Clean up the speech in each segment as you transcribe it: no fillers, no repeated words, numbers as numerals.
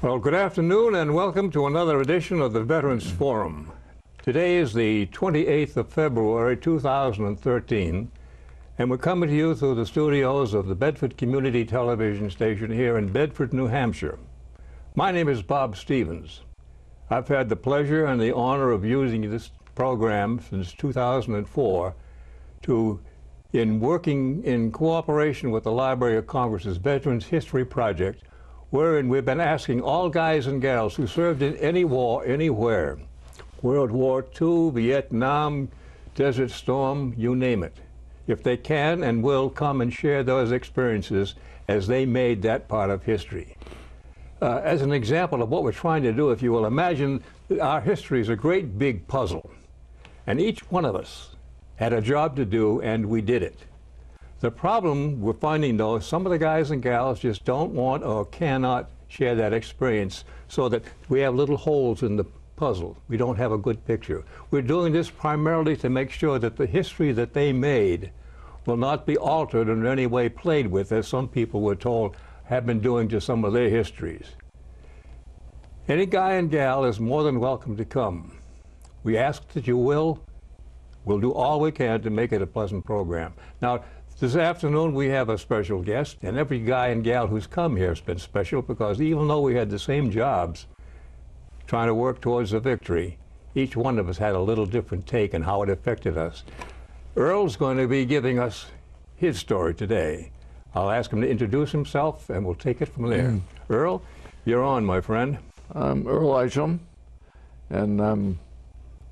Well, good afternoon and welcome to another edition of the Veterans Forum. Today is the 28th of February 2013, and we're coming to you through the studios of the Bedford Community Television Station here in Bedford, New Hampshire. My name is Bob Stevens. I've had the pleasure and the honor of using this program since 2004 in working in cooperation with the Library of Congress's Veterans History Project, wherein we've been asking all guys and gals who served in any war, anywhere, World War II, Vietnam, Desert Storm, you name it, if they can and will come and share those experiences as they made that part of history. As an example of what we're trying to do, if you will, imagine our history is a great big puzzle, and each one of us had a job to do, and we did it. The problem we're finding, though, is some of the guys and gals just don't want or cannot share that experience, so that we have little holes in the puzzle. We don't have a good picture. We're doing this primarily to make sure that the history that they made will not be altered or in any way played with, as some people were told have been doing to some of their histories. Any guy and gal is more than welcome to come. We ask that you will. We'll do all we can to make it a pleasant program. Now, this afternoon we have a special guest, and every guy and gal who's come here has been special, because even though we had the same jobs trying to work towards a victory, each one of us had a little different take on how it affected us. Earl's going to be giving us his story today. I'll ask him to introduce himself, and we'll take it from there. Earl, you're on, my friend. I'm Earl Isham, and I'm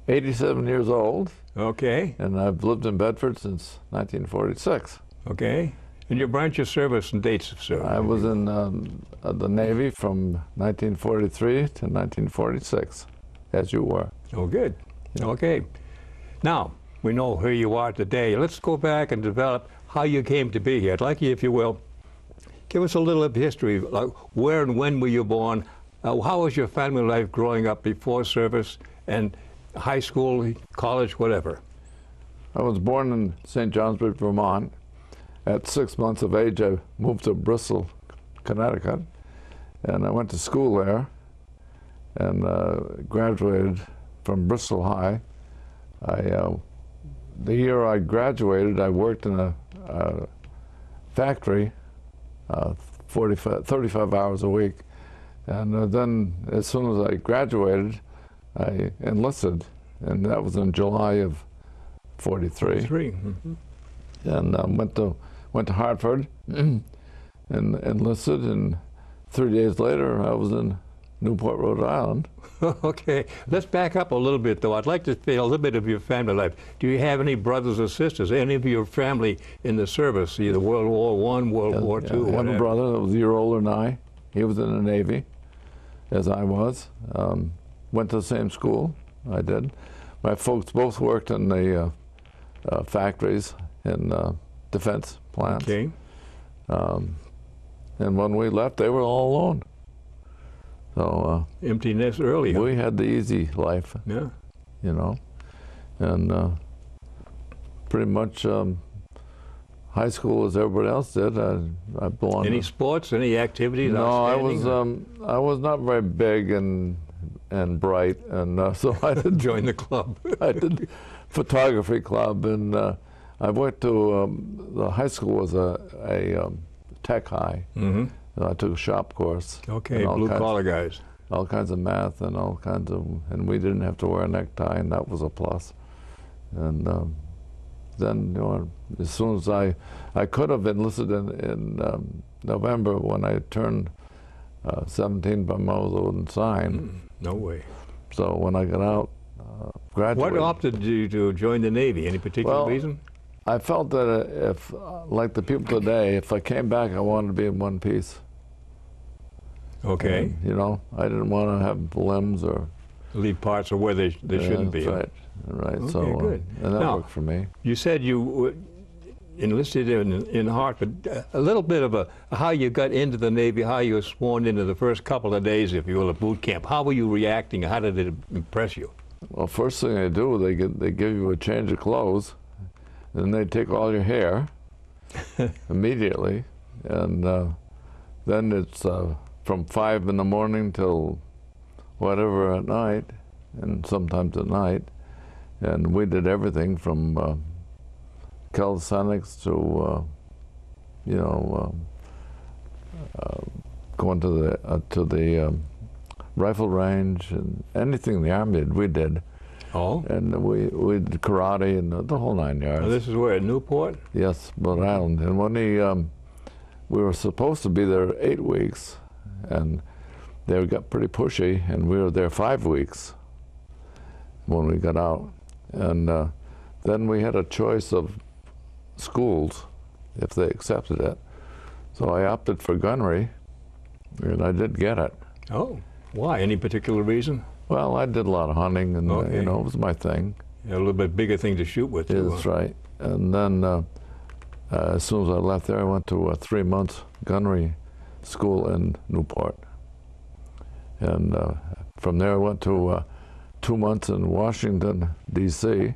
87 years old. Okay. And I've lived in Bedford since 1946. Okay. And your branch of service and dates of service? I was in the Navy from 1943 to 1946, as you were. Oh, good. Yeah. Okay. Now, we know who you are today. Let's go back and develop how you came to be here. I'd like you, if you will, give us a little of history. Like, where and when were you born? How was your family life growing up before service and high school, college, whatever? I was born in St. Johnsbury, Vermont. At 6 months of age, I moved to Bristol, Connecticut, and I went to school there and graduated from Bristol High. The year I graduated, I worked in a factory 35 hours a week, and then as soon as I graduated, I enlisted, and that was in July of 43. Mm-hmm. And went to Hartford and enlisted, and 3 days later I was in Newport, Rhode Island. Okay, let's back up a little bit, though. I'd like to feel a little bit of your family life. Do you have any brothers or sisters, any of your family in the service, either World War I, World War II? I have a brother that was a year older than I. He was in the Navy, as I was. Went to the same school, I did. My folks both worked in the factories in defense plants. Okay. And when we left, they were all alone. So empty nest early. We had the easy life. Yeah. You know, and pretty much high school as everybody else did. I belonged. Any sports? Any activities? No, I was not very big and bright, and so I did join the club. I did photography club, and I went to the high school was a tech high. Mm-hmm. I took a shop course. Okay, blue collar guys. All kinds of math and all kinds of, and we didn't have to wear a necktie, and that was a plus. And then, you know, as soon as I could have enlisted in November when I turned 17, but I was old and signed. No way. So when I got out, graduated. What opted you to join the Navy? Any particular reason? I felt that if, like the people today, if I came back, I wanted to be in one piece. Okay. And, you know, I didn't want to have limbs or leave parts of where they shouldn't be. Right. Right. Okay, so good. And that now, worked for me. You said you enlisted in Hartford. A little bit of how you got into the Navy, how you were sworn into the first couple of days, if you will, of boot camp. How were you reacting? How did it impress you? Well, first thing they do, they give you a change of clothes, and they take all your hair immediately, and then it's from 5 in the morning till whatever at night, and sometimes at night. And we did everything from calisthenics to, you know, going to the rifle range, and anything the Army did, we did. Oh. And we did karate and the whole 9 yards. Now, this is where, at Newport? Yes, Rhode Island. And when we were supposed to be there 8 weeks, and they got pretty pushy, and we were there 5 weeks when we got out. And then we had a choice of schools, if they accepted it. So I opted for gunnery, and I did get it. Oh, why? Any particular reason? Well, I did a lot of hunting, and you know, it was my thing. Yeah, a little bit bigger thing to shoot with, too. That's right. And then as soon as I left there, I went to a 3-month gunnery school in Newport. And from there, I went to 2 months in Washington, D.C.,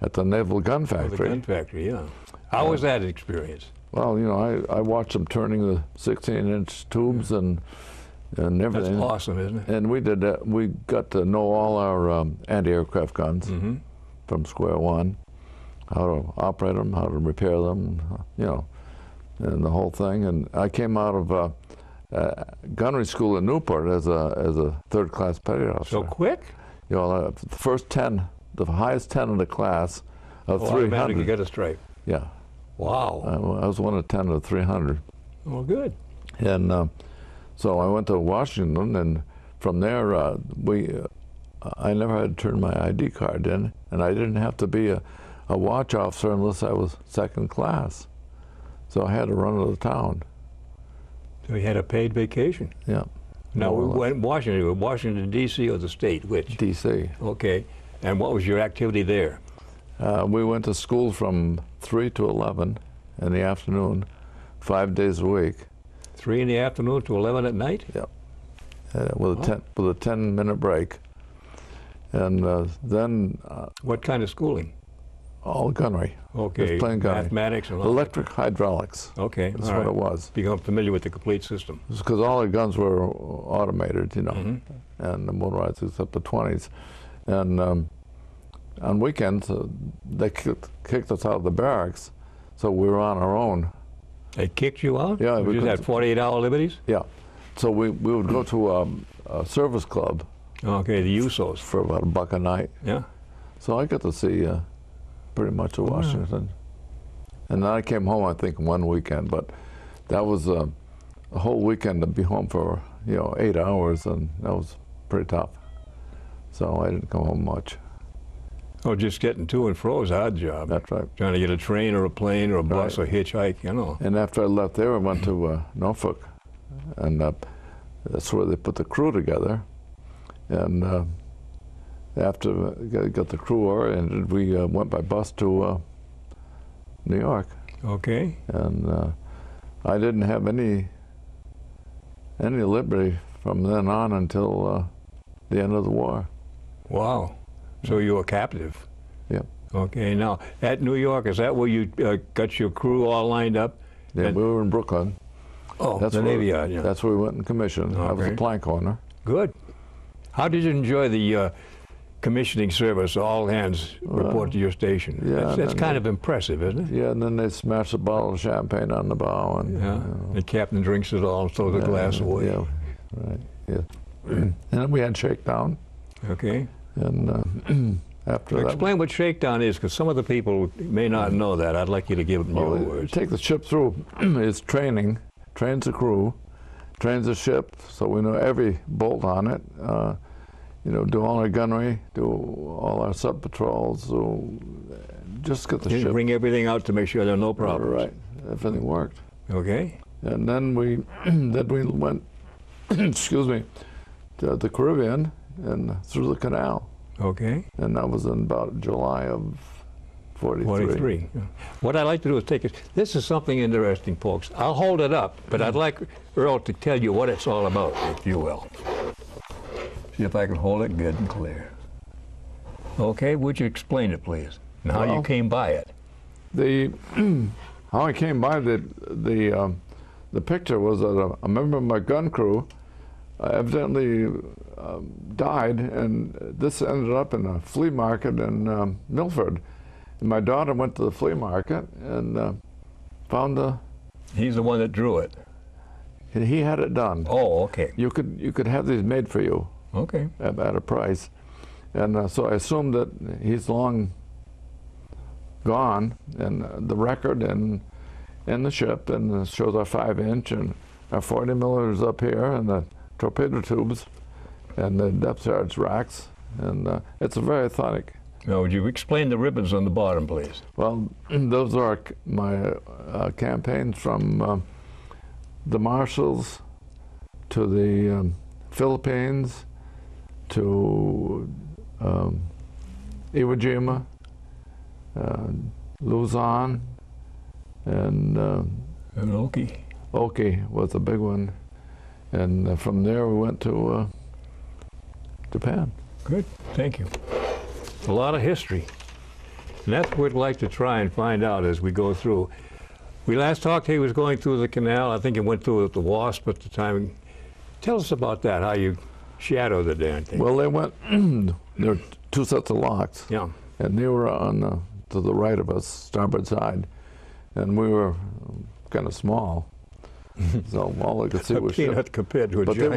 at the Naval Gun Factory. Oh, the gun factory, yeah. How was that experience? Well, you know, I watched them turning the 16-inch tubes and everything. That's awesome, isn't it? And we did that. We got to know all our anti-aircraft guns from square one, how to operate them, how to repair them, you know, and the whole thing. And I came out of gunnery school in Newport as a third-class petty officer. So quick? You know, the first 10, the highest 10 in the class of 300. Automatically get a stripe. Yeah. Wow. I was one of 10 of 300. Well, good. And so I went to Washington, and from there, I never had to turn my ID card in, and I didn't have to be a watch officer unless I was second class. So I had to run to the town. So you had a paid vacation? Yeah. Now, we went Washington, D.C. or the state, which? D.C. Okay. And what was your activity there? We went to school from 3 to 11 in the afternoon, 5 days a week. 3 in the afternoon to 11 at night? Yep. With a 10-minute break. And then... what kind of schooling? All gunnery. Okay. Just plain gunnery. Mathematics and all electric hydraulics. Okay. That's what it was. Become familiar with the complete system. Because all the guns were automated, you know, and the motorized except the 20s. And on weekends, they kicked us out of the barracks, so we were on our own. They kicked you out? Yeah. You just had 48-hour liberties? Yeah. So we would go to a service club. Okay, the USOs. For about $1 a night. Yeah. So I got to see pretty much of Washington. And then I came home, I think, one weekend, but that was a whole weekend to be home for, you know, 8 hours, and that was pretty tough. So I didn't come home much. Oh, just getting to and fro is a hard job. That's right. Trying to get a train or a plane or a bus or hitchhike, you know. And after I left there, I went to Norfolk, and that's where they put the crew together. And after we got the crew oriented, we went by bus to New York. Okay. And I didn't have any liberty from then on until the end of the war. Wow. So you were captive. Yeah. Okay. Now, at New York, is that where you got your crew all lined up? Yeah, we were in Brooklyn. Oh, that's the Navy Yard, yeah. That's where we went in commission. Okay. I was a plank owner. Good. How did you enjoy the commissioning service, all hands report to your station? Yeah, that's kind of impressive, isn't it? Yeah, and then they smash a bottle of champagne on the bow. And, yeah, you know. the captain drinks it all and throws the glass away. Yeah, right, yeah. And then we had shakedown. Okay. And after that... Explain what shakedown is, because some of the people may not know that. I'd like you to give it in your words. Take the ship through. It's training, trains the crew, trains the ship, so we know every bolt on it. You know, do all our gunnery, do all our sub patrols, so just get the ship. Bring everything out to make sure there are no problems. Right, everything worked. Okay. And then we went, excuse me, to the Caribbean and through the canal. Okay. And that was in about July of 43. 43. What I'd like to do is take it. This is something interesting, folks. I'll hold it up, but I'd like Earl to tell you what it's all about, if you will. See if I can hold it good and clear. Okay, would you explain it, please? And how you came by it? How I came by the picture was that a member of my gun crew evidently died, and this ended up in a flea market in Milford. And my daughter went to the flea market and found the. He's the one that drew it. He had it done. Oh, okay. You could have these made for you. Okay. At a price, and so I assumed that he's long gone, and the record and the ship, and it shows our 5-inch and our 40 millers up here, and the torpedo tubes, and the depth charge racks, and it's very authentic. Now, would you explain the ribbons on the bottom, please? Well, those are my campaigns from the Marshalls to the Philippines to Iwo Jima, Luzon, and Oki. Oki was a big one. And from there we went to Japan. Good, thank you. A lot of history. And that's what we'd like to try and find out as we go through. We last talked, he was going through the canal. I think he went through the Wasp at the time. Tell us about that, how you shadow the damn thing. Well, they went, there were 2 sets of locks. Yeah. And they were on to the right of us, starboard side. And we were kind of small. So all I could see was ship. Peanut compared to a But giant.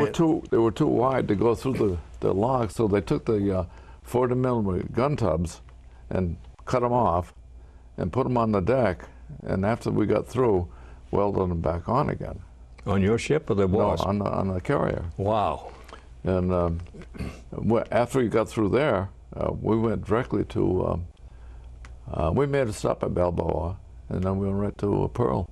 they were too wide to go through the locks, so they took the 40 millimeter gun tubs and cut them off and put them on the deck. And after we got through, welded them back on again. On your ship or the Wasp? No, on the carrier. Wow. And after we got through there, we went directly to, we made a stop at Balboa, and then we went right to Pearl.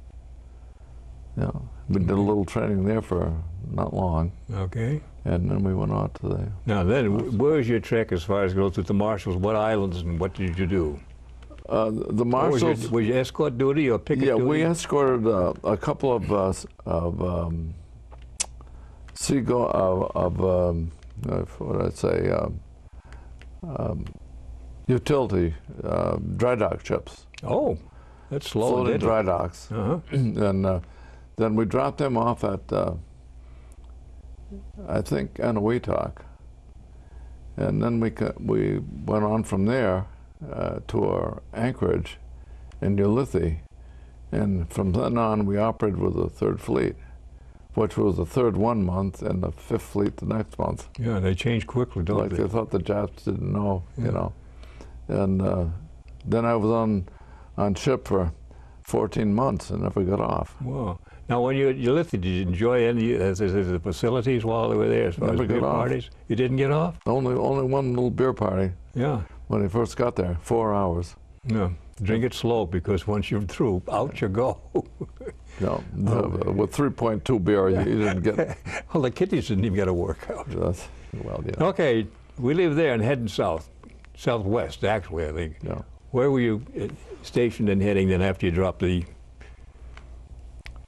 Yeah, we did a little training there for not long. Okay. And then we went on to the. Now then, where's your trek as far as go to the Marshalls? What islands and what did you do? The Marshalls. Was your escort duty or picket duty? Yeah, we escorted a couple of what I'd say, utility dry dock ships. Oh, that's slow. Floating dry docks. Uh-huh. And then we dropped them off at, I think, Eniwetok. And then we went on from there to our anchorage in Ulithi. And from then on, we operated with the 3rd Fleet, which was the 3rd 1 month and the 5th Fleet the next month. Yeah, they change quickly, don't like they? They thought the Japs didn't know, Yeah. you know. And then I was on ship for 14 months and never got off. Wow. Now, when you Ulithi, did you enjoy any of the facilities while they were there as far as Never beer got off. parties? You didn't get off? Only one little beer party Yeah. when I first got there, 4 hours. No. Drink it slow because once you're through, out you go. No, Okay. with 3.2 beer, you didn't get. Well, the kiddies didn't even get a workout. Well, you know. Okay, we live there and heading south, southwest actually, I think. Yeah. Where were you stationed and heading then after you dropped the?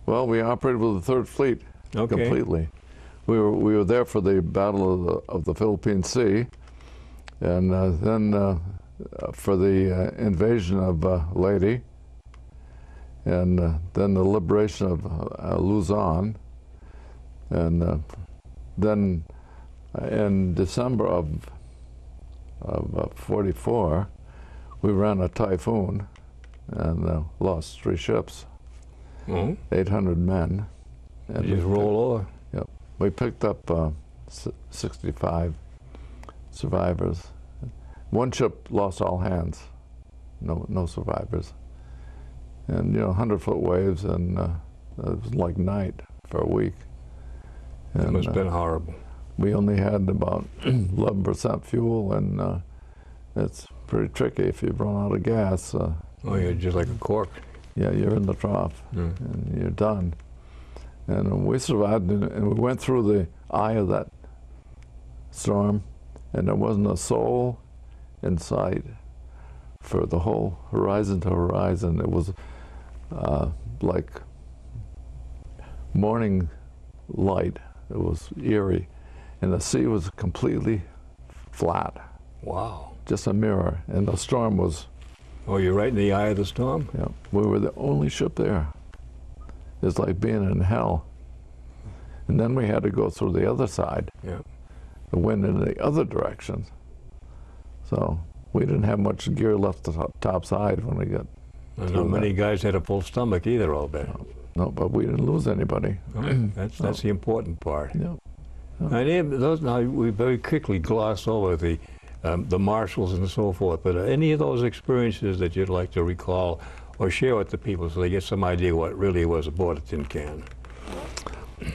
Well, we operated with the 3rd Fleet Okay. completely. We were there for the Battle of the Philippine Sea, and then for the invasion of Leyte, and then the liberation of Luzon, and then in December of '44, we ran a typhoon and lost 3 ships, Oh, 800 men. And you just roll over. Yep. We picked up 65 survivors. 1 ship lost all hands, no survivors. And 100-foot waves, and it was like night for a week. It And, must have been horrible. we only had about 11% fuel, and it's pretty tricky if you run out of gas. Oh, you're just like a cork. Yeah, you're in the trough, Yeah. and you're done. And we survived, and we went through the eye of that storm, and there wasn't a soul in sight for the whole horizon to horizon. It was like morning light. It was eerie, and the sea was completely flat, Wow. just a mirror, and the storm was. Oh, you're right in the eye of the storm? Yeah, we were the only ship there. It's like being in hell. And then we had to go through the other side, Yeah. the wind in the other direction. So we didn't have much gear left top side when we got And through not many that. guys had a full stomach either, I'll bet. No, but we didn't lose anybody. That's the important part. Yeah. And those, now we very quickly gloss over the marshals and so forth, but any of those experiences that you'd like to recall or share with the people so they get some idea what really was aboard a tin can?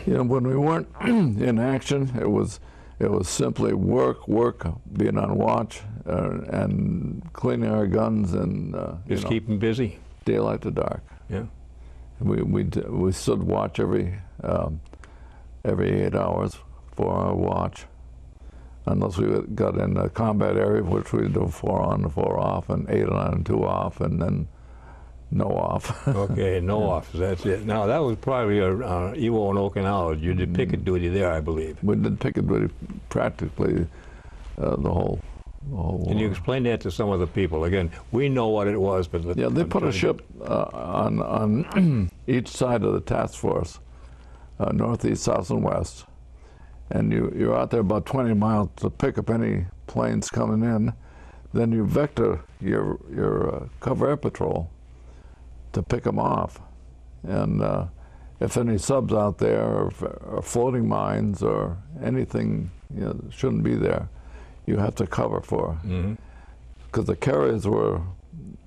You know, when we weren't in action, it was simply work, being on watch, and cleaning our guns and Just keep them busy? daylight to dark. Yeah. We stood watch every 8 hours, 4-hour watch, unless we got in a combat area, which we do 4 on, 4 off, and 8 on and 2 off, and then no off. Okay, no off. That's it. Now that was probably Iwo and Okinawa. You did picket duty there, I believe. We did picket duty practically the whole. Can you explain that to some of the people? Again, we know what it was, but Yeah, they put a ship on each side of the task force, northeast, south, and west, and you're out there about 20 miles to pick up any planes coming in. Then you vector your cover air patrol to pick them off, and if any subs out there or floating mines or anything shouldn't be there, you have to cover for, because the carriers were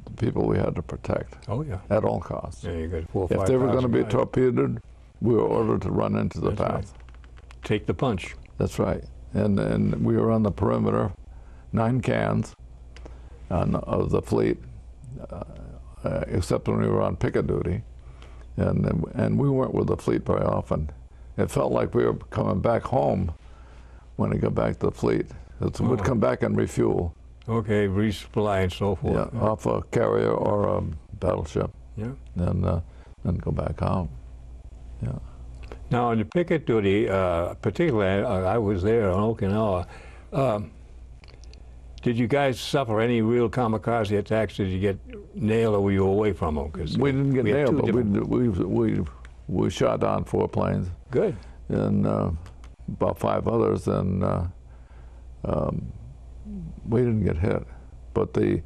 the people we had to protect. Oh yeah. At all costs. Yeah, you got 4 or If 5 they were going to be miles. torpedoed, we were ordered to run into the That's path. right. Take the punch. That's right. And we were on the perimeter, 9 cans of the fleet, except when we were on picket duty, and we weren't with the fleet very often. It felt like we were coming back home when we got back to the fleet. We'd come back and refuel. Okay, resupply and so forth. Yeah, off a carrier or a battleship, Yeah. and then go back home. Yeah. Now, on the picket duty, particularly, I was there on Okinawa. Did you guys suffer any real kamikaze attacks? Did you get nailed, or were you away from them? We didn't get we had nailed, two but we shot down 4 planes Good. and about 5 others, and we didn't get hit. But it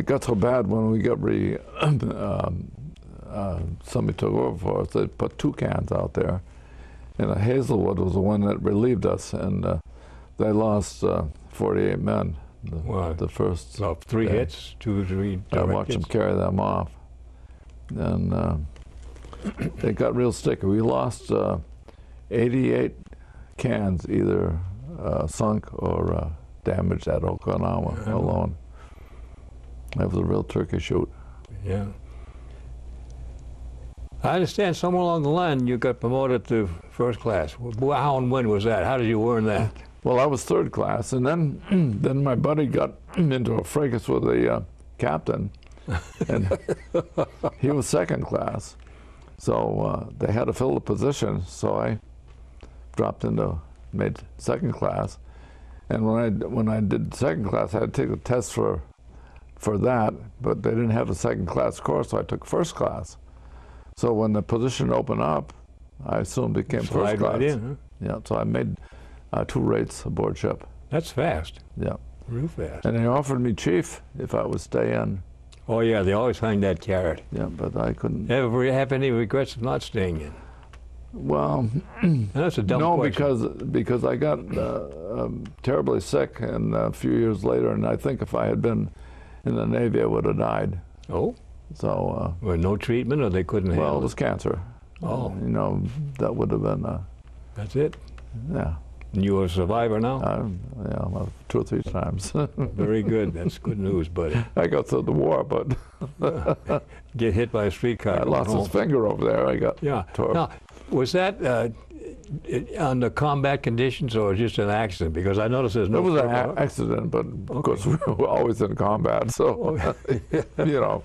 got so bad when we got somebody took over for us. They put 2 cans out there, and Hazelwood was the one that relieved us, and they lost 48 men. The first. So 3 day. hits, 2, 3 I direct watched them hits. carry them off, and it got real sticky. We lost 88 cans, either sunk or damaged at Okinawa alone. That was a real turkey shoot. Yeah. I understand somewhere along the line you got promoted to first class. How and when was that? How did you earn that? Well, I was 3rd class, and then my buddy got into a fracas with the captain, and he was 2nd class. So they had to fill the position, so I dropped made 2nd class. And when I did 2nd class, I had to take a test for that, but they didn't have a 2nd class course, so I took 1st class. So when the position opened up, I soon became 1st Slide class. right in, huh? Yeah, so I made 2 rates aboard ship. That's fast. Yeah. Real fast. And they offered me chief if I would stay in. Oh yeah, they always hang that carrot. Yeah, but I couldn't. Ever have any regrets of not staying in? Well, And that's a dumb no, question. because I got terribly sick, and a few years later, and I think if I had been in the Navy, I would have died. Oh? So, Well, no treatment, or they couldn't well, handle it was cancer. Oh. You know, that would have been, That's it? yeah. And you are a survivor now? Yeah, 2 or 3 times. Very good. That's good news, buddy. I got through the war, but Get hit by a streetcar. I lost his finger over there. I got Yeah. tore. Now, was that under combat conditions or just an accident? Because I noticed there's no. It was an purple- accident, but of course we were always in combat, so you know.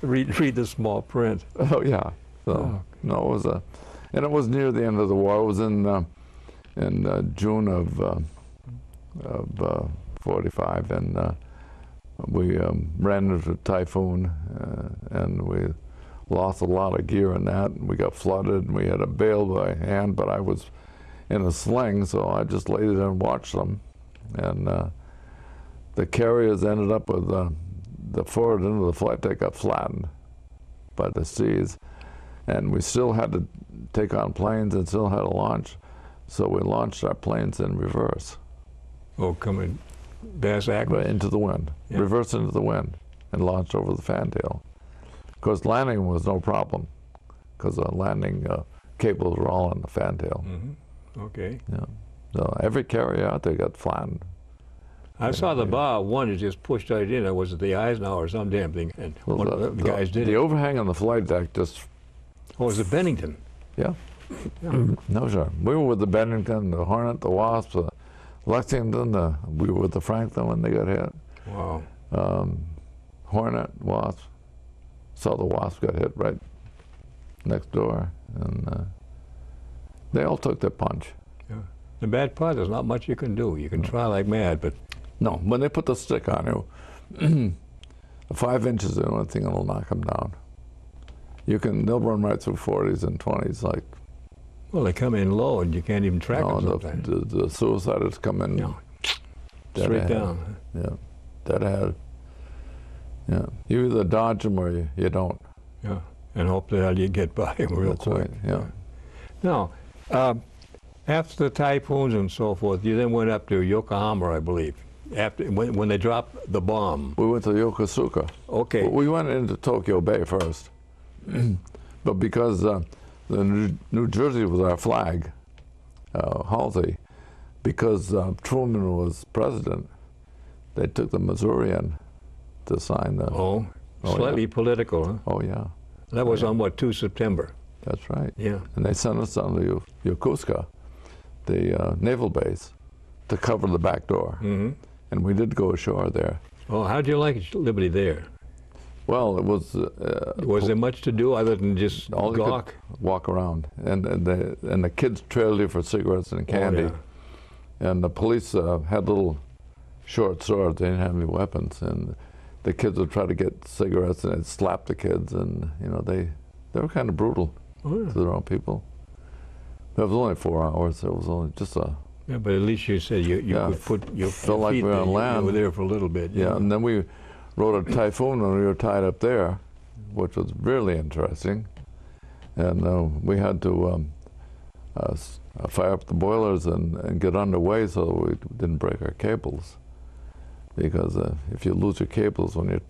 Read the small print. Oh yeah. So no, it was and it was near the end of the war. It was in June of '45, and we ran into a typhoon, and we lost a lot of gear in that, and we got flooded, and we had a bail by hand, but I was in a sling, so I just laid there and watched them. And the carriers ended up with the forward end of the flight deck got flattened by the seas, and we still had to take on planes and still had to launch, so we launched our planes in reverse. Oh, coming bass act? Right into the wind, Yeah. reverse into the wind, and launched over the fantail. Of course, landing was no problem, because the landing cables were all on the fantail. Mm-hmm. Okay. Yeah. So every carrier out there got flattened. I saw the bow one that just pushed right in. Was it the Eisenhower or some damn thing? And Well, one of the guys did the it. overhang on the flight deck just, Oh, was it Bennington? yeah. Yeah. No, sir. We were with the Bennington, the Hornet, the Wasp, the Lexington. We were with the Franklin when they got hit. Wow. Hornet, Wasp. Saw the Wasp got hit right next door, and they all took their punch. Yeah. The bad part, there's not much you can do. You can try like mad, but No, when they put the stick on you, 5 inches is the only thing that'll knock them down. They'll run right through 40s and 20s like. well, they come in low and you can't even track them sometimes. The suicides come in Yeah. dead Straight ahead. down. Yeah, dead ahead. Yeah, you either dodge them or you don't. Yeah. And hope that you get by them real That's quick. right, yeah. Now, after the typhoons and so forth, you then went up to Yokohama, I believe, after when they dropped the bomb. We went to Yokosuka. Okay. We went into Tokyo Bay first, but because the New Jersey was our flag, Halsey, because Truman was president, they took the Missourian to sign the. Oh, Oh, slightly yeah. political, huh? Oh yeah, That was yeah. on what, 2 September? that's right. Yeah. And they sent us down to Yokosuka, the naval base, to cover the back door. Mm-hmm. And we did go ashore there. Oh, how'd you like Liberty there? Well, it was. Was there much to do other than just all you could gawk? walk around, and the kids trailed you for cigarettes and candy, Oh, yeah. and the police had little short swords. They didn't have any weapons, and the kids would try to get cigarettes, and they'd slap the kids, and they were kind of brutal Oh, yeah. to their own people. It was only 4 hours. It was only just a. Yeah, but at least you said you Yeah, could put your felt like feet we were there. on land. You were there for a little bit. Yeah, and then we rode a typhoon when we were tied up there, which was really interesting. And we had to fire up the boilers and get underway so we didn't break our cables. Because if you lose your cables when you're,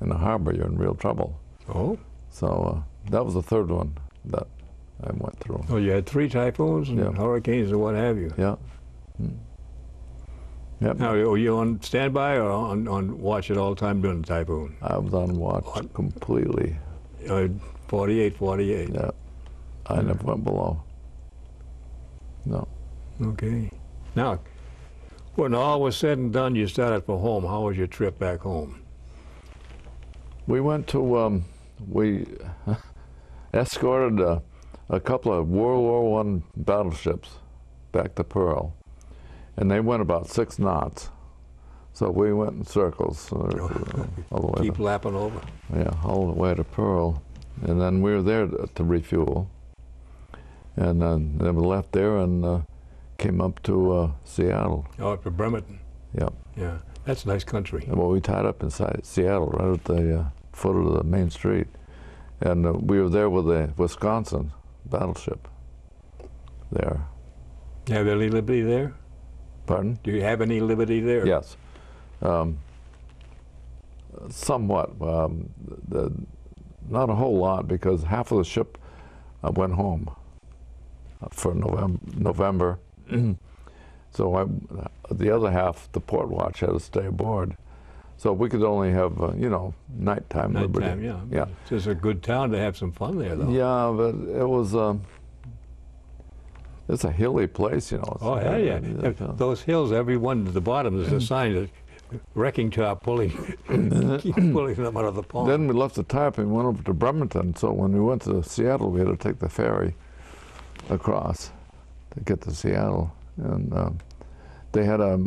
in the harbor, you're in real trouble. Oh? So that was the third one that I went through. Oh, you had 3 typhoons and Yeah. hurricanes and what have you. Yeah. Mm. Yep. Now, were you on standby or on watch at all time during the typhoon? I was on watch completely. 48. Yeah. I never went below. No. Okay. Now, when all was said and done, you started for home. How was your trip back home? We went to, we escorted a couple of World War I battleships back to Pearl, and they went about 6 knots. So we went in circles all the way Keep to, lapping over. yeah, all the way to Pearl, and then we were there to refuel, and then we left there and came up to Seattle. Oh, up to Bremerton. Yep. Yeah, that's a nice country. And well, we tied up inside Seattle, right at the foot of the main street. And we were there with a Wisconsin battleship there. Have any Liberty there? Pardon? Do you have any Liberty there? Yes. Somewhat. Not a whole lot, because half of the ship went home for November. So the other half, the port watch, had to stay aboard. So we could only have, nighttime Liberty. Nighttime, yeah. Yeah. It's just a good town to have some fun there, though. Yeah, but it was, it's a hilly place, It's, Oh, hell yeah. Those hills, every one at the bottom, there's a sign that wrecking job pulling, keep pulling them out of the pond. Then we left the type and went over to Bremerton. So when we went to Seattle, we had to take the ferry across to get to Seattle. And they had a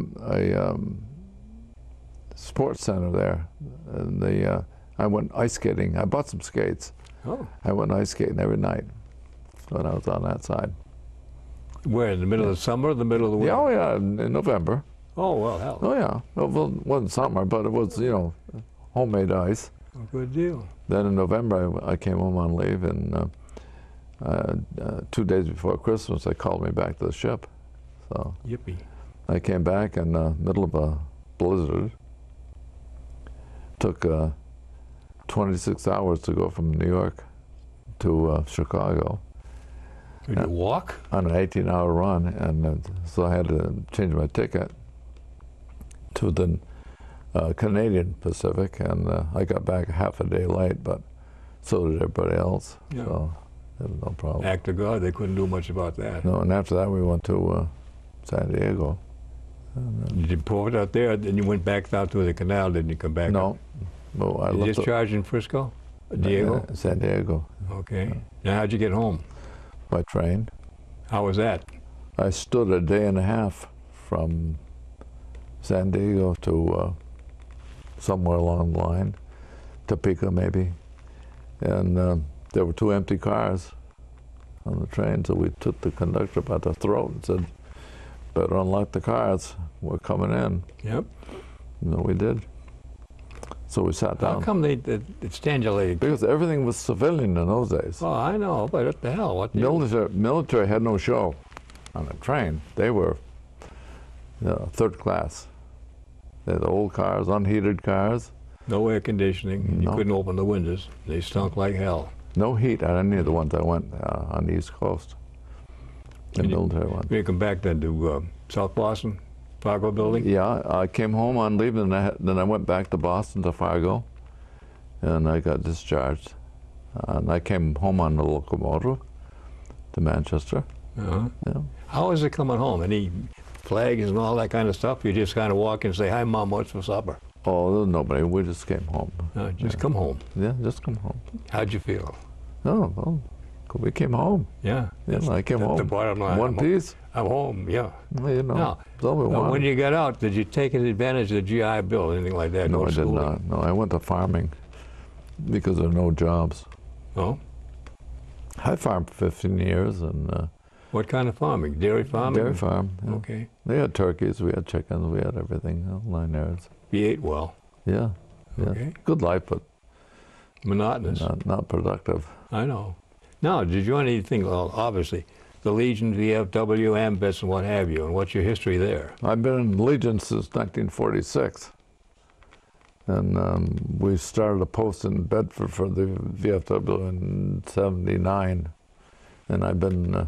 sports center there. And I went ice skating. I bought some skates. Oh. I went ice skating every night when I was on that side. Where, in the middle of the summer or the middle of the winter? Yeah, oh yeah, in November. Oh, well, hell. Oh yeah, well, it wasn't summer, but it was, you know, homemade ice. Oh, good deal. Then in November, I came home on leave, and 2 days before Christmas, they called me back to the ship. So Yippee. I came back in the middle of a blizzard. Took 26 hours to go from New York to Chicago. Did you walk? On an 18-hour run, and so I had to change my ticket to the Canadian Pacific, and I got back half a day late, but so did everybody else. Yeah. So there was no problem. Act of God, they couldn't do much about that. No, and after that we went to San Diego. And, Did you pull it out there, then you went back out through the canal, didn't you come back? no, well, I You left discharged in Frisco? Diego? San Diego Okay. Now, how'd you get home? by train. How was that? I stood a day and a half from San Diego to somewhere along the line, Topeka maybe, and there were 2 empty cars on the train, so we took the conductor by the throat and said, better unlock the cars, we're coming in. Yep. No, we did. So we sat down. How come they stand you late? Because everything was civilian in those days. Oh, I know, but what the hell? What Military had no show on the train. They were, you know, third class. They had old cars, unheated cars. No air conditioning. You No. couldn't open the windows. They stunk like hell. No heat on any of the ones I went on the East Coast. The And you- military ones. You come back then to South Boston, Fargo building? Yeah, I came home on leave, and then I went back to Boston to Fargo, and I got discharged. And I came home on the locomotive to Manchester. Uh-huh. Yeah. How is it coming home? Any flags and all that kind of stuff? You just kind of walk in and say, hi, Mom, what's for supper? Oh, there was nobody. We just came home. Just come home. Yeah, just come home. How'd you feel? Oh, well, we came home. Yeah. Yeah, I came That's home. the bottom line. One piece. I'm home, yeah. Well, you know, Now, that's all we when wanted. you got out, did you take advantage of the GI Bill, anything like that? No, I did schooling? not. No, I went to farming because there were no jobs. Oh? I farmed for 15 years, and What kind of farming? Dairy farming? dairy farm. Yeah. Okay. We had turkeys, we had chickens, we had everything, 9 yards. You ate well. Yeah, yeah. Okay. Good life, but Monotonous. not productive. I know. Now, did you join anything, well, obviously, the Legion, VFW, AMBITS, and what have you, and what's your history there? I've been in Legion since 1946, and we started a post in Bedford for the VFW in '79, and I've been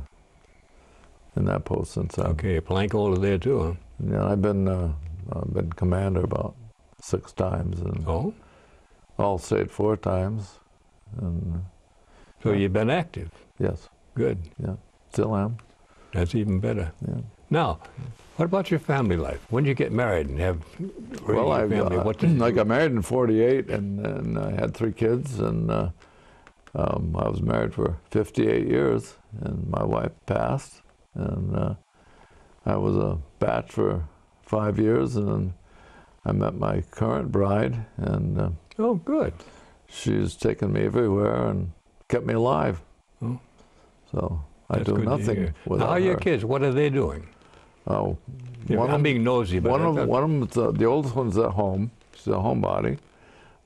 in that post since then. Okay, a plank holder there too, huh? Yeah, I've been commander about 6 times, and Oh? all state 4 times, and So you've been active. yes, Good. yeah, still am. That's even better. Yeah. Now, what about your family life? When did you get married and have Well, a family? What did you I do? got married in '48, and I had 3 kids, and I was married for 58 years, and my wife passed, and I was a batch for 5 years, and then I met my current bride, and Oh, good. she's taken me everywhere and kept me alive. Oh. So I That's do good to nothing hear. without Now, how are your her. kids? What are they doing? Oh, Yeah, one I'm of being nosy, but one of them's the oldest one's at home. She's a homebody.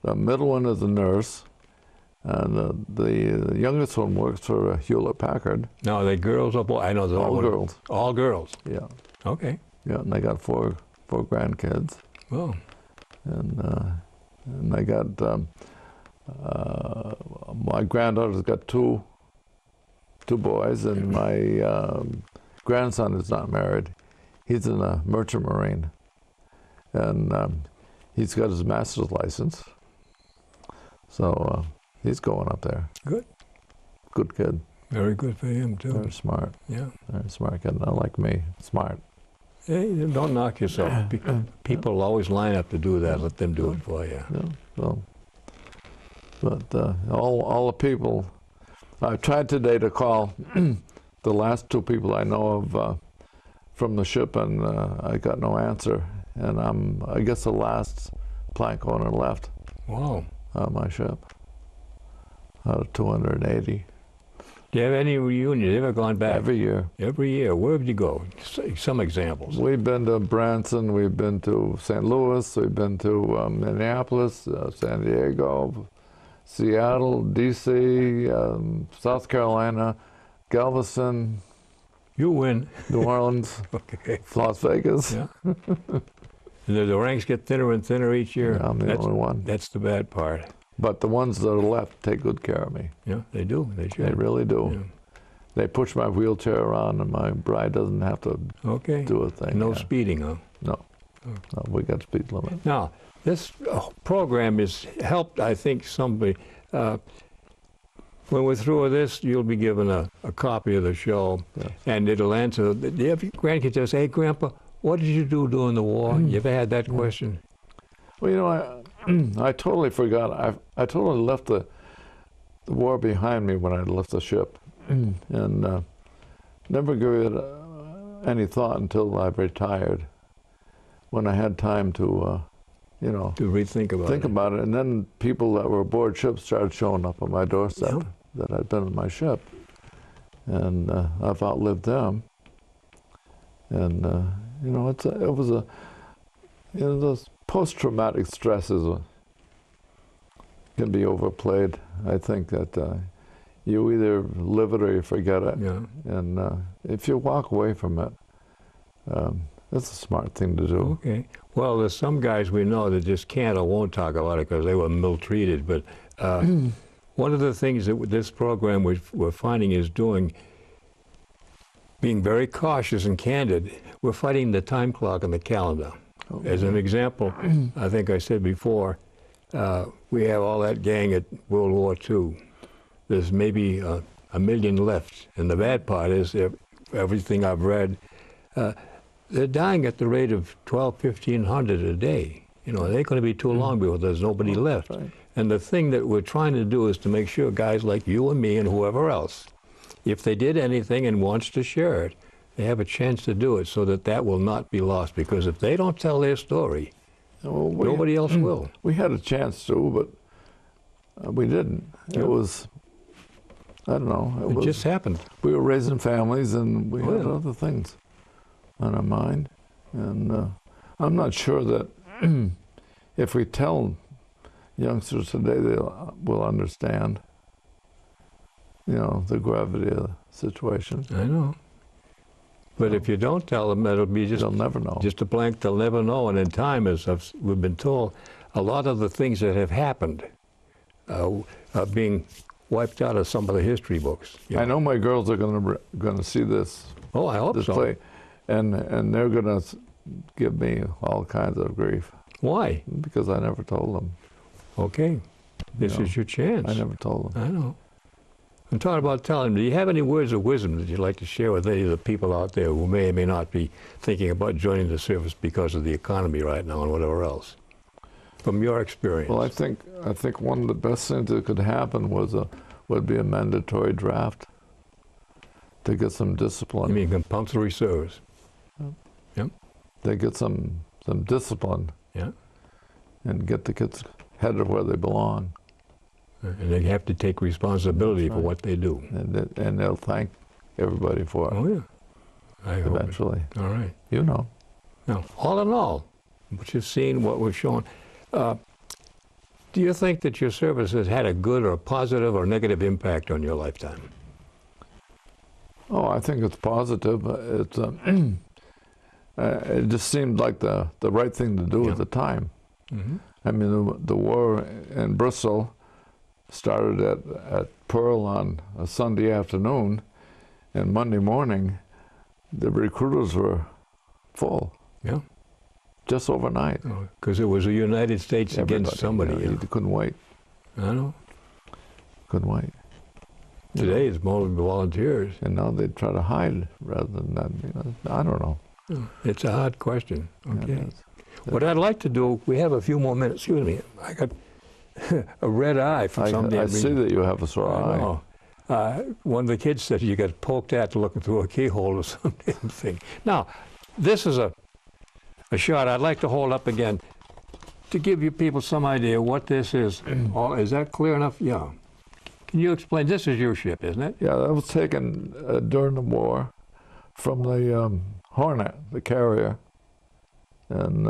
The middle one is a nurse, and the youngest one works for Hewlett Packard. now, are they girls or boys? I know they're All girls. All girls. Yeah, Okay. yeah, and I got four grandkids, Well, and I got my granddaughter's got two boys, and my grandson is not married. He's in a merchant marine, and he's got his master's license. So he's going up there. good. Good kid, Very good for him, too. very smart kid. Not like me, smart. Hey, don't knock yourself. People always line up to do that. Let them do it for you. Yeah, so, but all the people, I tried today to call the last 2 people I know of from the ship, and I got no answer. And I'm, I guess, the last plank owner left. Wow. on my ship out of 280. Do you have any reunions? Have you ever gone back? Every year. Every year. Where have you go? Some examples. We've been to Branson, we've been to St. Louis, we've been to Minneapolis, San Diego, Seattle, D.C., South Carolina, Galveston. You win. New Orleans, Okay. Las Vegas. Yeah. And the ranks get thinner and thinner each year. Yeah, I'm the only one. That's the bad part. But the ones that are left take good care of me. Yeah, they do. They should. They really do. Yeah. They push my wheelchair around, and my bride doesn't have to Okay. do a thing. No yeah. speeding, huh? No. No, we got speed limit. Now, this program has helped, I think, somebody. When we're through with this, you'll be given a copy of the show, Yes. and it'll answer. Do you have grandkids that say, "Hey, Grandpa, what did you do during the war?" You ever had that question? Well, you know, I totally forgot. I totally left the war behind me when I left the ship, and never gave it any thought until I retired, when I had time to, you know, To rethink about think it. about it. And then people that were aboard ship started showing up on my doorstep Yeah. that had been on my ship, and I've outlived them. And you know, it was a, you know, those post-traumatic stresses can be overplayed. I think that you either live it or you forget it. Yeah. And if you walk away from it, that's a smart thing to do. Okay. Well, there's some guys we know that just can't or won't talk about it because they were mistreated. But one of the things that this program we're finding is doing, being very cautious and candid, we're fighting the time clock and the calendar. Oh, As an example, I think I said before, we have all that gang at World War II. There's maybe 1 million left. And the bad part is, everything I've read, they're dying at the rate of 1,500 a day. You know, it ain't going to be too long before there's nobody left. Right. And the thing that we're trying to do is to make sure guys like you and me and whoever else, if they did anything and wants to share it, they have a chance to do it so that that will not be lost. Because if they don't tell their story, Well, nobody else will. We had a chance to, but we didn't. Yeah. It was, I don't know. It just happened. We were raising families, and we had Yeah. other things on our mind. And I'm not sure that if we tell youngsters today, they will understand, you know, the gravity of the situation. I know. But if you don't tell them, it'll be They'll never know. just a blank. They'll never know. And in time, as we've been told, a lot of the things that have happened are being wiped out of some of the history books. You I know my girls are going to see this Oh, I hope so. play, and they're going to give me all kinds of grief Why? because I never told them. Okay. This know, is your chance. I never told them. I know. I'm talking about telling. Do you have any words of wisdom that you'd like to share with any of the people out there who may or may not be thinking about joining the service because of the economy right now and whatever else? From your experience. Well, I think one of the best things that could happen would be a mandatory draft to get some discipline. You mean compulsory service? Yep. They get some discipline. Yeah. And get the kids headed where they belong. And they have to take responsibility That's for right. what they do. And they'll thank everybody for it Oh, yeah. I hope it. eventually. All right. You know. Now, all in all, what you've seen, what we've shown, do you think that your service has had a good or positive or negative impact on your lifetime? Oh, I think it's positive. It's it just seemed like the right thing to do Yeah. at the time. Mm-hmm. I mean, the war in Bristol started at Pearl on a Sunday afternoon, and Monday morning, the recruiters were full. Yeah. Just overnight. Because it was the United States against somebody. You couldn't wait. I know. Couldn't wait. Today it's more volunteers. And now they try to hide rather than that. You know, I don't know. It's a hard question. Yeah, Okay. it is. What I'd like to do, we have a few more minutes. Excuse me. I got a red eye for some damn I reason. see that you have a sore I eye. know. One of the kids said you get poked at looking through a keyhole or some damn thing. Now, this is a shot I'd like to hold up again. to give you people some idea what this is. Oh, is that clear enough? Yeah. Can you explain? This is your ship, isn't it? Yeah, that was taken during the war from the Hornet, the carrier. And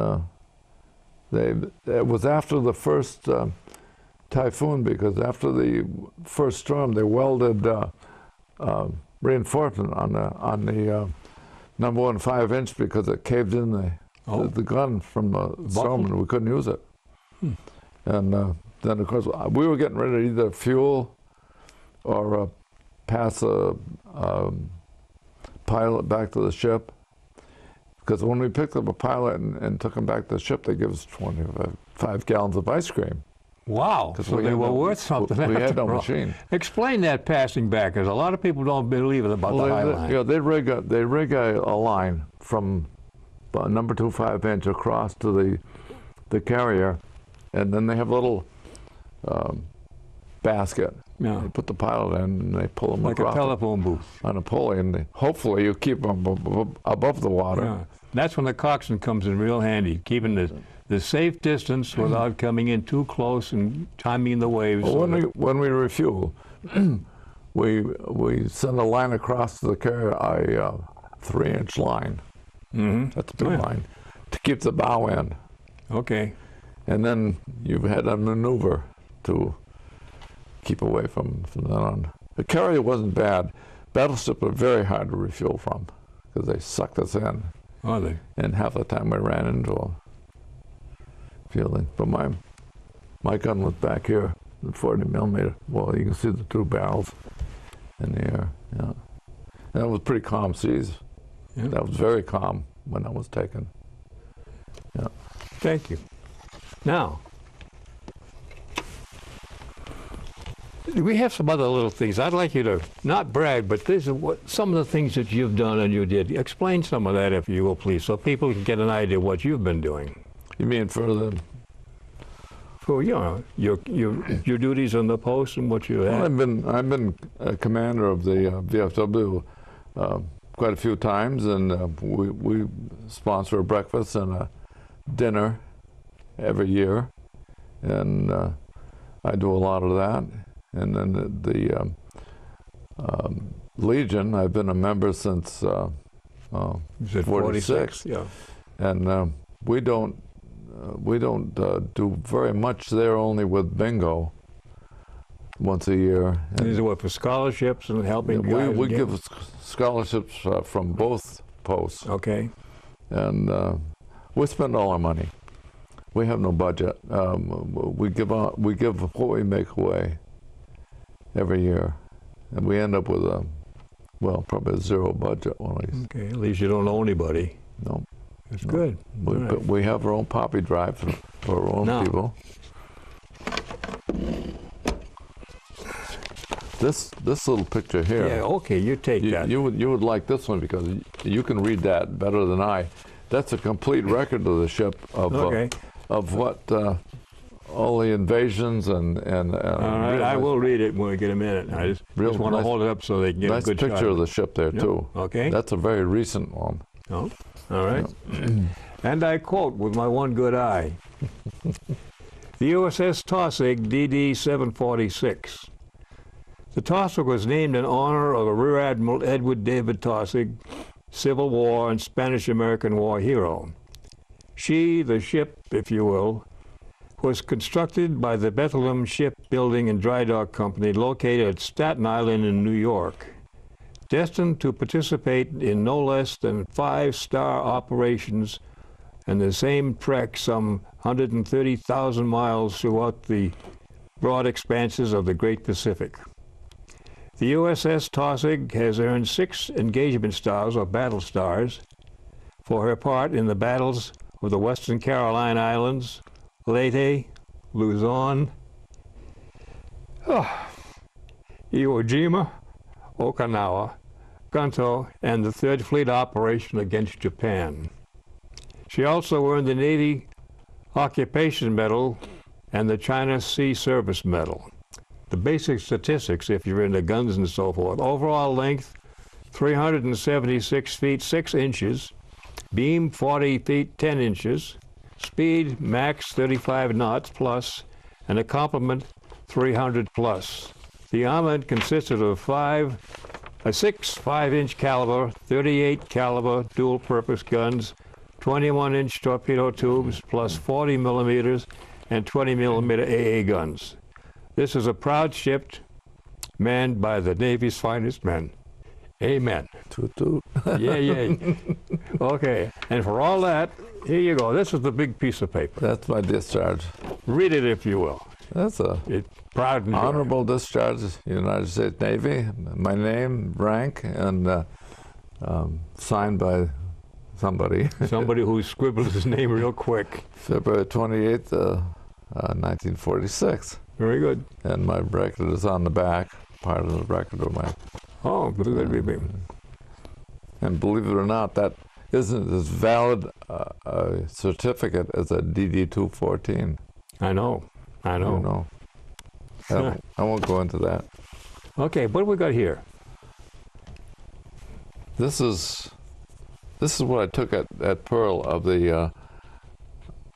it was after the first typhoon, because after the first storm, they welded reinforcement on the number 1 5-inch because it caved in the gun from the storm, and we couldn't use it. And then, of course, we were getting ready to either fuel or pass a pilot back to the ship. Because when we picked up a pilot and took him back to the ship, they give us 25 gallons of ice cream. Wow, so they were worth something. We had no machine. Explain that passing back, because a lot of people don't believe it about the high line. Yeah, they rig a line from number 2 5-inch across to the carrier, and then they have a little basket. Yeah. They put the pilot in, and they pull them like across. Like a telephone booth. On a pulley, and hopefully you keep them above the water. Yeah. That's when the coxswain comes in real handy, keeping the safe distance without coming in too close and timing the waves. Well, when we refuel, we send a line across to the carrier, a 3-inch line. That's a big line to keep the bow in. Okay. And then you've had a maneuver to keep away from that on. The carrier wasn't bad. Battleships were very hard to refuel from because they sucked us in. Are they? And half the time we ran into a fielding. But my gun was back here, the 40 millimeter. Well, you can see the 2 barrels in the air. Yeah, and it was pretty calm seas. Yeah. That was very calm when that was taken. Yeah. Thank you. Now, we have some other little things. I'd like you to not brag, but these are some of the things that you've done and you did. Explain some of that, if you will, please, so people can get an idea of what you've been doing. You mean for your duties on the post and what you had? Well, I've been a commander of the VFW quite a few times, and we sponsor a breakfast and a dinner every year, and I do a lot of that. And then the Legion, I've been a member since 46. Yeah. And we don't do very much there, only with bingo once a year. And these are what, for scholarships and helping guys? We give scholarships from both posts. Okay. And we spend all our money. We have no budget. We give what we make away every year, and we end up with probably a 0 budget. Okay, at least you don't owe anybody. No. That's good. But we have our own poppy drive for our own people. This little picture here. Yeah, okay, you take that. You would like this one because you can read that better than I. That's a complete record of the ship of what all the invasions and all right, I will read it when we get a minute. I just want to hold it up so they can get a good shot. Nice picture of the ship there too. Okay. That's a very recent one. Oh, all right. Yeah. And I quote with my one good eye. The USS Taussig, DD 746. The Taussig was named in honor of a Rear Admiral Edward David Taussig, Civil War and Spanish-American War hero. She, the ship, if you will, was constructed by the Bethlehem Shipbuilding and Dry Dock Company located at Staten Island in New York, destined to participate in no less than 5-star operations and the same trek some 130,000 miles throughout the broad expanses of the Great Pacific. The USS Taussig has earned 6 engagement stars or battle stars for her part in the battles of the Western Caroline Islands, Leyte, Luzon, Iwo Jima, Okinawa, Gunto, and the Third Fleet operation against Japan. She also earned the Navy Occupation Medal and the China Sea Service Medal. The basic statistics, if you're into guns and so forth: overall length 376 feet 6 inches, beam 40 feet 10 inches, speed max 35 knots plus, and a complement 300 plus. The armament consisted of six 5-inch caliber, 38 caliber dual-purpose guns, 21-inch torpedo tubes, plus 40 millimeters and 20 millimeter AA guns. This is a proud ship manned by the Navy's finest men. Amen. Toot toot. Yeah, yeah. Okay, and for all that, here you go. This is the big piece of paper. That's my discharge. Read it if you will. That's a It's proud and honorable discharge, United States Navy. My name, rank, and signed by somebody. Somebody who scribbled his name real quick. February 28th, 1946. Very good. And my record is on the back, part of the record of my. Oh, good. And believe it or not, that isn't as valid a certificate as a DD-214. I know. I know. I won't go into that. Okay, what do we got here? This is what I took at Pearl of the.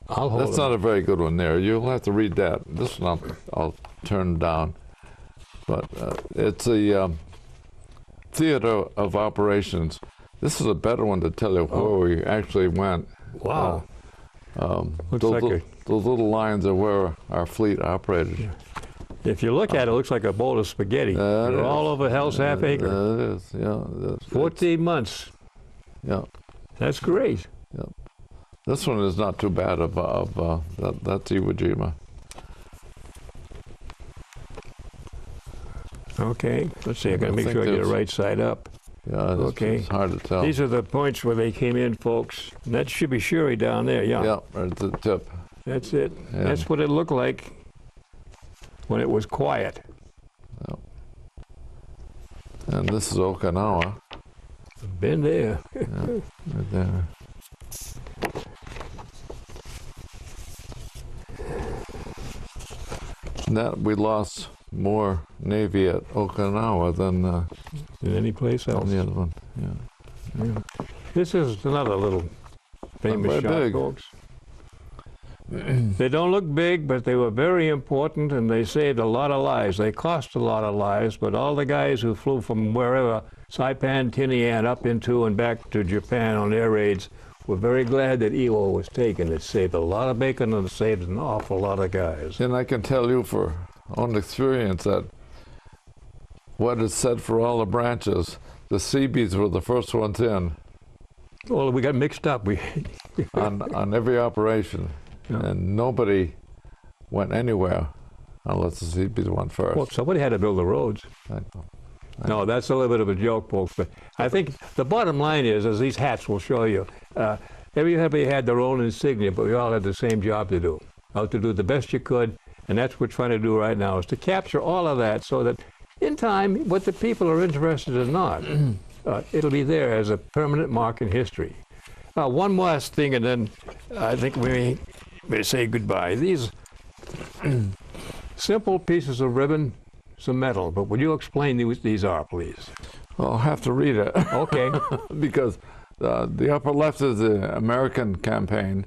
I'll hold That's it. not a very good one there. You'll have to read that. This one I'll turn down. But it's a theater of operations. This is a better one to tell you where we actually went. Wow. Looks those, like those little lines are where our fleet operated. Yeah. If you look at it, it looks like a bowl of spaghetti. They're all over Hell's Half Acre. It is, yeah. 14 months. Yeah. That's great. Yeah. This one is not too bad that's Iwo Jima. Okay, let's see. I got to make sure I get it right side up. Yeah, okay. It's hard to tell. These are the points where they came in, folks. And that should be Shuri down there, yeah. Yeah, right at the tip. That's it. Yeah. That's what it looked like when it was quiet. Yeah. And this is Okinawa. Been there. Yeah, right there. And that we lost more Navy at Okinawa than Any place else. on the other one. Yeah. Yeah. This is another little famous Not shot, very big. folks. They don't look big, but they were very important, and they saved a lot of lives. They cost a lot of lives, but all the guys who flew from wherever, Saipan, Tinian, up into and back to Japan on air raids, were very glad that Iwo was taken. It saved a lot of bacon, and it saved an awful lot of guys. And I can tell you for own experience that what is said for all the branches, the Seabees were the first ones in Well, we got mixed up. We on every operation. Yeah. And nobody went anywhere unless the Seabees went first. well, somebody had to build the roads. No, that's a little bit of a joke, folks. But I think the bottom line is, as these hats will show you, everybody had their own insignia, but we all had the same job to do. To do the best you could, and that's what we're trying to do right now, is to capture all of that so that in time, what the people are interested in or not, it'll be there as a permanent mark in history. One last thing, and then I think we may say goodbye. These simple pieces of ribbon, some metal, but would you explain what these are, please? I'll have to read it. Okay. Because the upper left is the American campaign,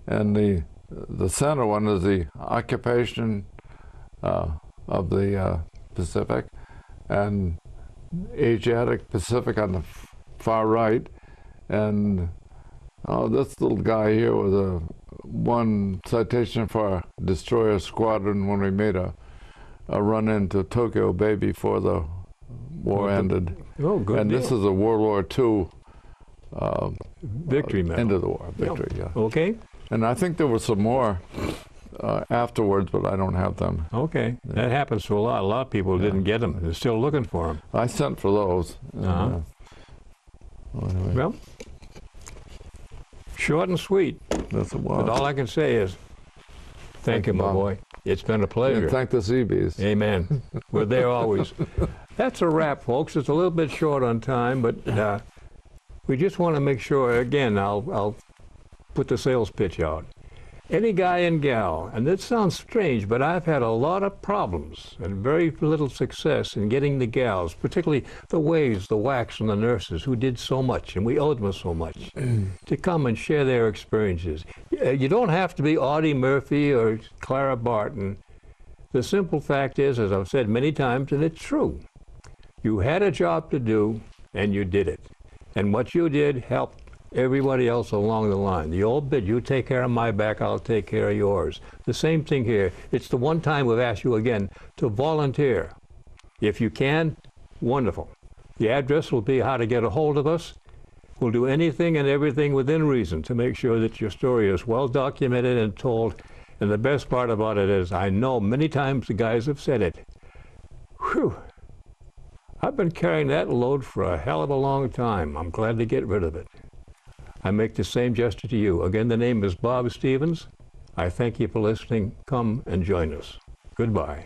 and the center one is the occupation of the Pacific, and Asiatic Pacific on the far right, and this little guy here was one citation for a destroyer squadron when we made a run into Tokyo Bay before the war ended. Oh, good. And deal. this is a World War II victory medal. end of the war victory. Yeah. Okay. And I think there were some more afterwards, but I don't have them. Okay. Yeah. That happens to a lot. A lot of people didn't get them. They're still looking for them. I sent for those. Uh-huh. Well, anyway, Well, short and sweet. that's a But lot. all I can say is, thank you, my Bob. boy. It's been a pleasure. And thank the Seabees. Amen. We're there always. That's a wrap, folks. It's a little bit short on time, but we just want to make sure, again, I'll put the sales pitch out. Any guy and gal, and this sounds strange, but I've had a lot of problems and very little success in getting the gals, particularly the waves, the wax, and the nurses who did so much, and we owed them so much, to come and share their experiences. You don't have to be Audie Murphy or Clara Barton. The simple fact is, as I've said many times, and it's true, you had a job to do, and you did it. And what you did helped everybody else along the line. The old bit, you take care of my back, I'll take care of yours. The same thing here. It's the one time we've asked you again to volunteer. If you can, wonderful. The address will be how to get a hold of us. We'll do anything and everything within reason to make sure that your story is well documented and told. And the best part about it is, I know many times the guys have said it. Whew. I've been carrying that load for a hell of a long time. I'm glad to get rid of it. I make the same gesture to you. Again, the name is Bob Stevens. I thank you for listening. Come and join us. Goodbye.